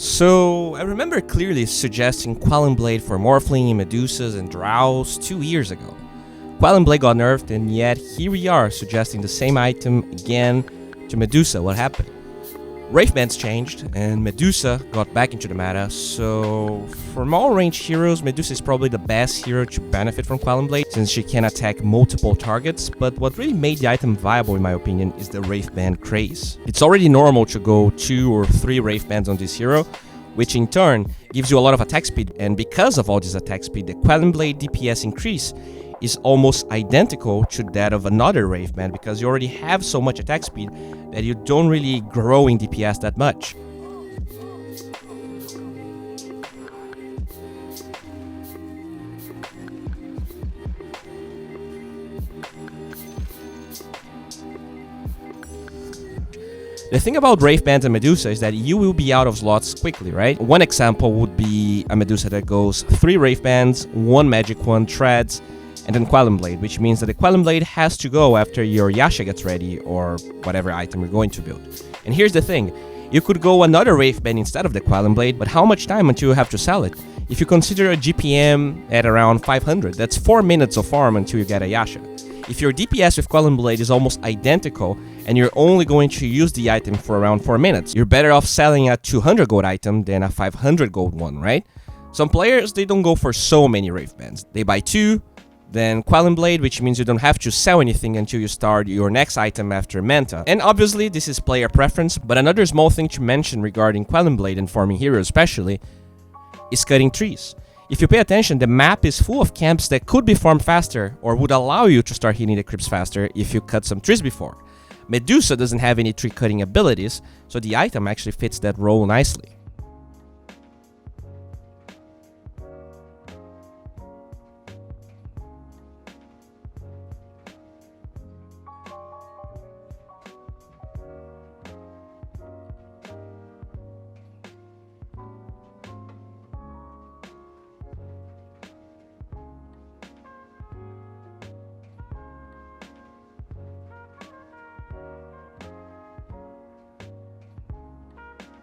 So, I remember clearly suggesting Quelling Blade for Morphling, Medusas, and Drows 2 years ago. Quelling Blade got nerfed, and yet here we are suggesting the same item again to Medusa. What happened? Wraith bands changed, and Medusa got back into the meta, so from all ranged heroes, Medusa is probably the best hero to benefit from Quelling Blade, since she can attack multiple targets, but what really made the item viable in my opinion is the Wraith band craze. It's already normal to go 2 or 3 Wraith bands on this hero, which in turn gives you a lot of attack speed, and because of all this attack speed, the Quelling Blade DPS increase is almost identical to that of another Wraith band because you already have so much attack speed that you don't really grow in DPS that much. The thing about Wraith bands and Medusa is that you will be out of slots quickly, right? One example would be a Medusa that goes 3 Wraith bands, 1 magic one, treads, and then Quelling Blade, which means that the Quelling Blade has to go after your Yasha gets ready or whatever item you're going to build. And here's the thing, you could go another Wraith band instead of the Quelling Blade, but how much time until you have to sell it? If you consider a GPM at around 500, that's 4 minutes of farm until you get a Yasha. If your DPS with Quelling Blade is almost identical and you're only going to use the item for around 4 minutes, you're better off selling a 200 gold item than a 500 gold one, right? Some players, they don't go for so many Wraith bands. They buy 2, then Quelling Blade, which means you don't have to sell anything until you start your next item after Manta. And obviously, this is player preference, but another small thing to mention regarding Quelling Blade and farming heroes especially, is cutting trees. If you pay attention, the map is full of camps that could be farmed faster, or would allow you to start hitting the creeps faster if you cut some trees before. Medusa doesn't have any tree cutting abilities, so the item actually fits that role nicely.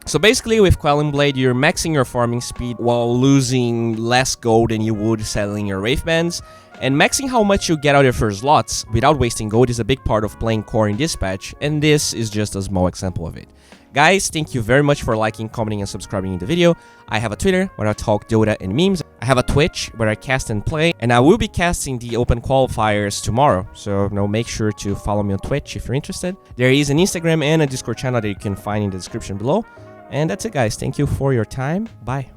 So basically with Quelling Blade, you're maxing your farming speed while losing less gold than you would selling your Wraith bands, and maxing how much you get out of your slots without wasting gold is a big part of playing core in this patch, and this is just a small example of it. Guys, thank you very much for liking, commenting, and subscribing in the video. I have a Twitter where I talk Dota and memes. I have a Twitch where I cast and play, and I will be casting the open qualifiers tomorrow, so make sure to follow me on Twitch if you're interested. There is an Instagram and a Discord channel that you can find in the description below. And that's it, guys. Thank you for your time. Bye.